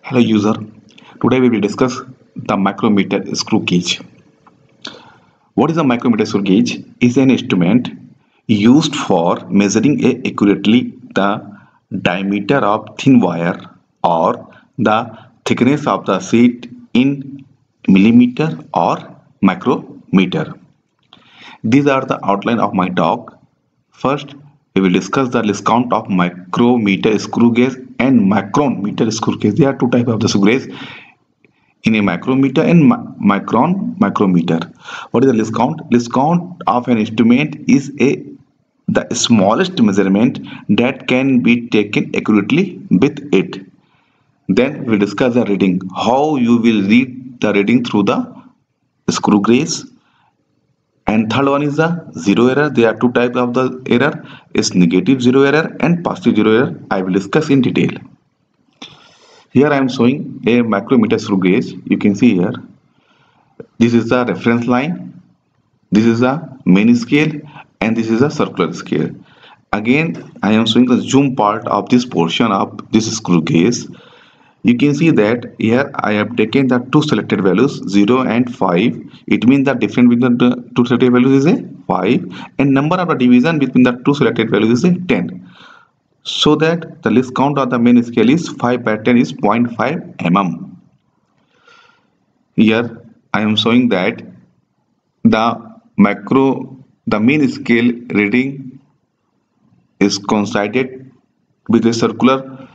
Hello user, today we will discuss the micrometer screw gauge. What is a micrometer screw gauge? Is an instrument used for measuring accurately the diameter of thin wire or the thickness of the sheet in millimeter or micrometer. These are the outline of my talk. First, we will discuss the list count of micrometer screw gauge and micrometer screw gauge. There are two types of the screw gauge in a micrometer and micrometer. What is the list count? List count of an instrument is the smallest measurement that can be taken accurately with it. Then we discuss the reading. How you will read the reading through the screw gauge. And third one is the zero error. There are two types of the error. Is negative zero error and positive zero error. I will discuss in detail. Here I am showing a micrometer screw gauge. You can see here. This is the reference line. This is the main scale and this is the circular scale. Again, I am showing the zoom part of this portion of this screw gauge. You can see that here I have taken the two selected values 0 and 5. It means the difference between the two selected values is a 5 and number of the division between the two selected values is a 10. So that the least count of the main scale is 5 by 10 is 0.5 mm. Here I am showing that the main scale reading is coincided with a circular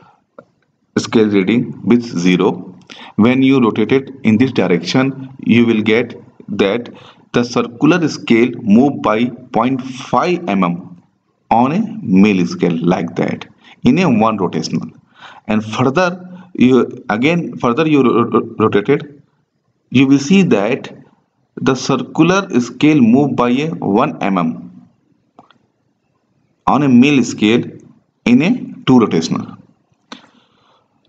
scale reading with 0. When you rotate it in this direction, you will get that the circular scale move by 0.5 mm on a mill scale like that in a one rotational. And further you rotate it, you will see that the circular scale move by a 1 mm on a mill scale in a two rotational.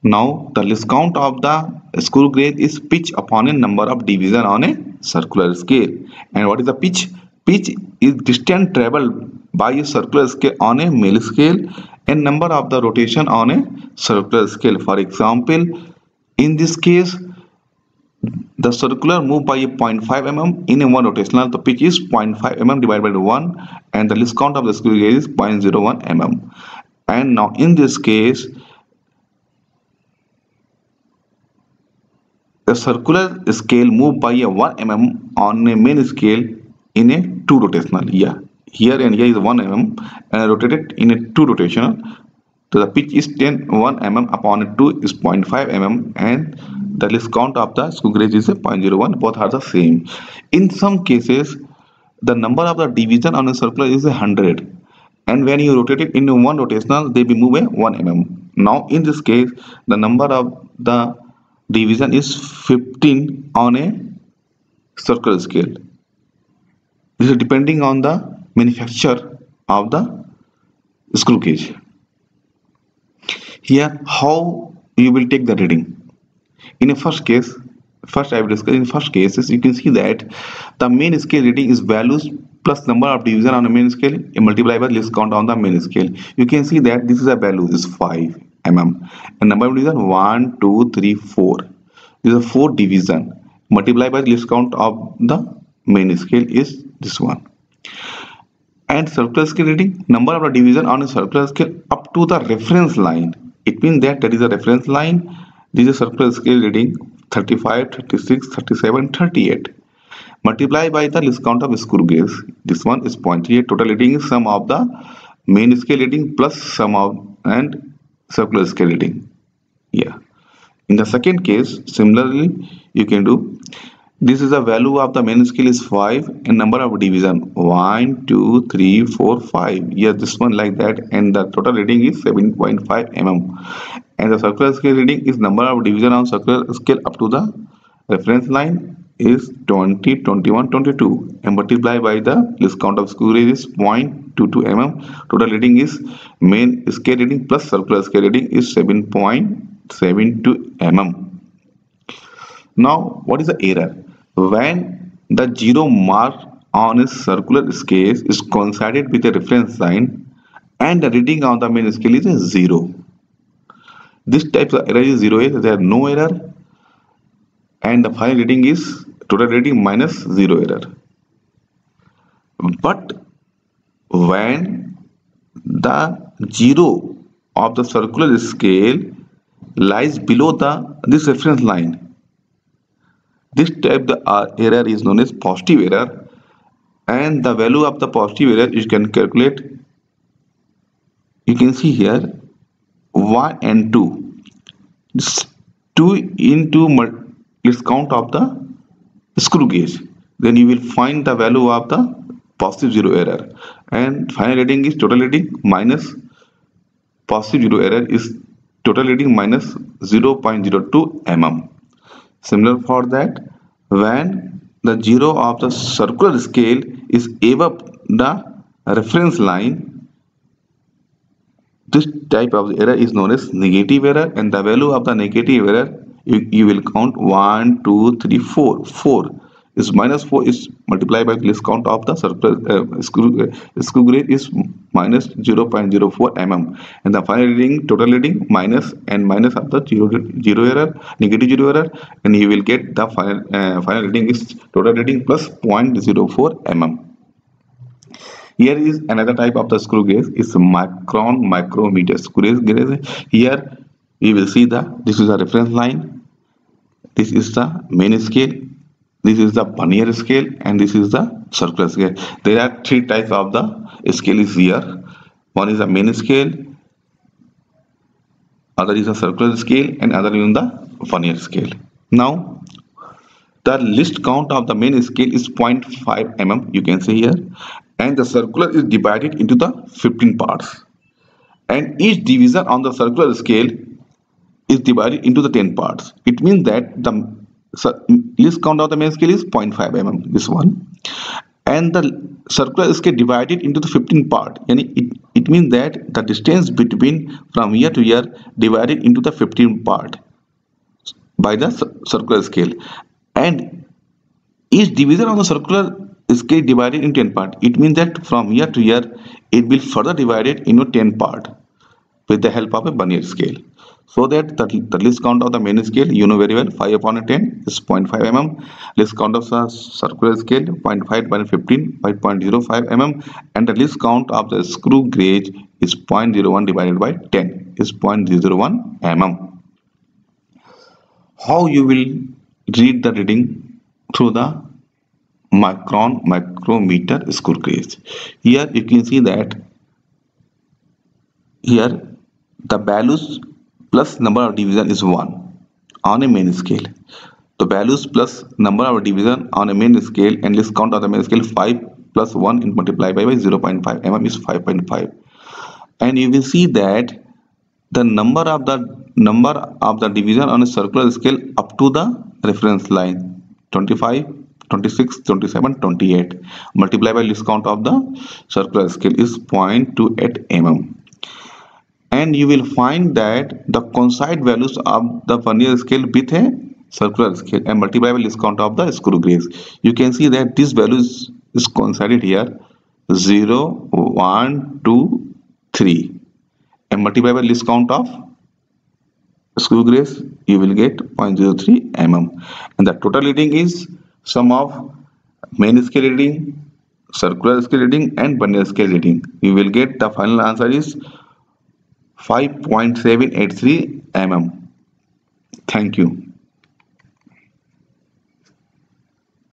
Now the least count of the screw gauge is pitch upon a number of division on a circular scale. And what is the pitch? Pitch is distance traveled by a circular scale on a mill scale and number of the rotation on a circular scale. For example, in this case, the circular move by a 0.5 mm in a one rotational. The pitch is 0.5 mm divided by 1 and the least count of the screw gauge is 0.01 mm. And now in this case, the circular scale moved by a 1 mm on a main scale in a two rotational. Yeah, here and here is 1 mm and rotated in a two rotational. So the pitch is 1 mm upon a 2 is 0.5 mm and the least count of the screw gauge is a 0.01. Both are the same. In some cases, the number of the division on a circular is 100. And when you rotate it in one rotational, they will move a 1 mm. Now in this case, the number of the division is 15 on a circular scale. This is depending on the manufacturer of the screw gauge. Here how you will take the reading. In a first case, I will discuss in first cases, you can see that the main scale reading is values plus number of division on a main scale multiplied by least count on the main scale. You can see that this is a value is 5 mm and number of division 1 2 3 4. This is a 4 division multiplied by the least count of the main scale is this one. And circular scale reading, number of the division on a circular scale up to the reference line. It means that there is a reference line. This is a circular scale reading 35 36 37 38 multiplied by the least count of screw gauge. This one is 0.38. Total reading is sum of the main scale reading plus sum of and circular scale reading. Yeah. In the second case, similarly, you can do this is the value of the main scale is 5 and number of division 1 2 3 4 5. Yeah, this one like that and the total reading is 7.5 mm and the circular scale reading is number of division on circular scale up to the reference line is 20 21 22 and multiplied by the least count of screw gauge is 0.22 mm. Total reading is main scale reading plus circular scale reading is 7.72 mm. Now what is the error? When the zero mark on a circular scale is coincided with a reference line and the reading on the main scale is a 0. This type of error is zero error, there are no error, and the final reading is total reading minus zero error. But when the zero of the circular scale lies below this reference line, this type the error is known as positive error, and the value of the positive error you can calculate. You can see here 1 and 2. This 2 into let's count of the screw gauge. Then you will find the value of the positive zero error, and final reading is total reading minus positive zero error is total reading minus 0.02 mm. Similar for that, when the zero of the circular scale is above the reference line, this type of error is known as negative error, and the value of the negative error you will count 1, 2, 3, 4. 4 is minus 4 is multiplied by the least count of the circular screw gauge is minus 0.04 mm, and the final reading total reading minus and minus of the zero error, negative zero error, and you will get the final reading is total reading plus 0.04 mm. Here is another type of the screw gauge, is micron micrometer screw gauge. Here you will see this is the reference line, this is the main scale, this is the vernier scale, and this is the circular scale. There are three types of the scale here. One is the main scale, other is the circular scale, and other is the vernier scale. Now the least count of the main scale is 0.5 mm, you can see here, and the circular is divided into the 15 parts, and each division on the circular scale is divided into the 10 parts. It means that the least count of the main scale is 0.5 mm, this one, and the circular scale divided into the 15 part, and it means that the distance between from here to here divided into the 15 part by the circular scale, and each division of the circular scale divided into 10 part. It means that from here to here it will further divided into 10 part with the help of a vernier scale. So that the least count of the main scale, you know very well, 5 upon 10 is 0.5 mm. Least count of the circular scale, 0.5 by 15, 5.05 mm, and the least count of the screw gauge is 0.01 divided by 10 is 0.01 mm. How you will read the reading? Through the micron micrometer screw gauge. Here you can see that here the values plus number of division is 1 on a main scale. The values plus number of division on a main scale, and least count of the main scale 5 plus 1 in multiplied by 0.5 mm is 5.5, and you will see that the number of the division on a circular scale up to the reference line 25, 26, 27, 28 multiplied by least count of the circular scale is 0.28 mm. And you will find that the coincide values of the vernier scale with a circular scale and multiply by least count of the screw gauge. You can see that this value is coincided here 0, 1, 2, 3, and multiply by least count of screw gauge, you will get 0.03 mm, and the total reading is sum of main scale reading, circular scale reading, and vernier scale reading. You will get the final answer is 5.783 mm. Thank you.